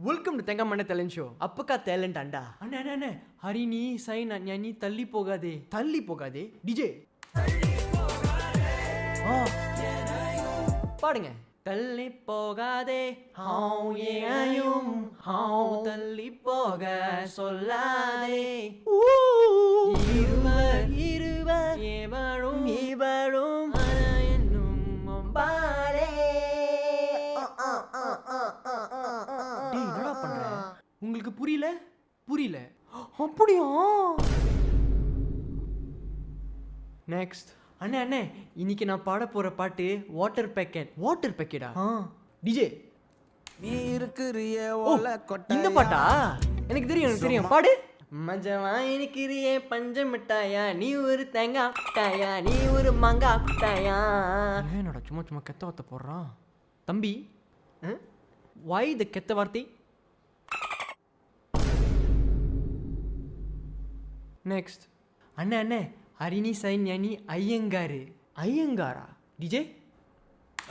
Welcome to தெங்கமண்ண talent show. அப்பக்கா talent அண்டா. அண்ணே ஹரிணி சைன் ஞானி தள்ளி போகாதே டிஜே பாடுங்க. தள்ளி போகாதே ஏயும் தள்ளி போக சொல்லாதே இருவர் இவரும் என்னும் பாரே. என்னடா பண்ற? உங்களுக்கு புரியல அப்படியா? நெக்ஸ்ட் அண்ணே இன்னைக்கு நான் பாட போற பாட்டு வாட்டர் பேக்கெட்டா? டிஜே நீ இருக்கிறிய இந்த பாட்டா? எனக்கு தெரியும் பாடு. மஜவா இருக்கிறியே பஞ்ச மிட்டாயா, நீ ஒரு தேங்காய் மிட்டாயா, நீ ஒரு மாங்காய் மிட்டாயா. என்னடா சும்மா கெத்த வார்த்தை போடுறான் தம்பி. வாய் இந்த கெத்த வார்த்தை. நெக்ஸ்ட் அண்ணே ஹரிணி சைன் ஞானி ஐயங்காரா? டிஜே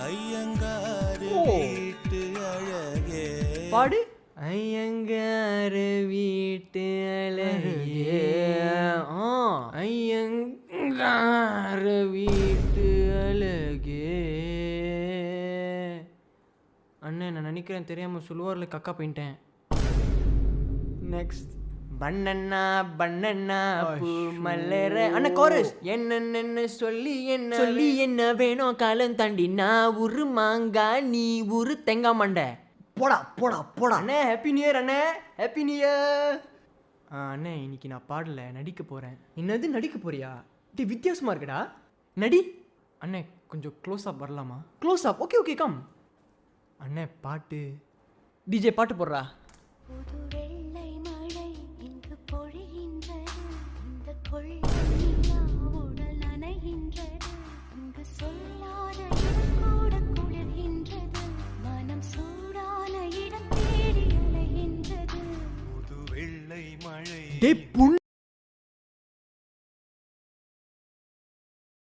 ஐயங்காரு வீட்டு அழகே பாடு. ஐயங்காரு வீட்டு அழகே, ஐயங்காரு வீட்டு அழகே. அண்ணே நான் நினைக்கிறேன் தெரியாம சொல்லுவார்ல கக்கா போயிட்டேன். நெக்ஸ்ட் பண்ணண்ணா பூ மலர. அண்ணா கோரஸ். என்ன சொல்லி என்ன வேணும் காலம் தாண்டி நான் ஒரு மாங்கா நீ ஒரு தேங்காய் மண்டை. போடா அண்ணே. ஹாப்பி நியூ இயர் அண்ணே. Happy new year. அண்ணே இன்னைக்கு நான் பாடல, நடிக்க போறேன். என்னது நடிக்க போறியா? இது வித்தியாசமா இருக்குடா. நடி அண்ணே. கொஞ்சம் க்ளோஸ் அப் வரலாமா? Close up okay come. அண்ணே பாட்டு. டிஜே பாட்டு போடுறா. வெள்ளை மழை டேய் புண்ணு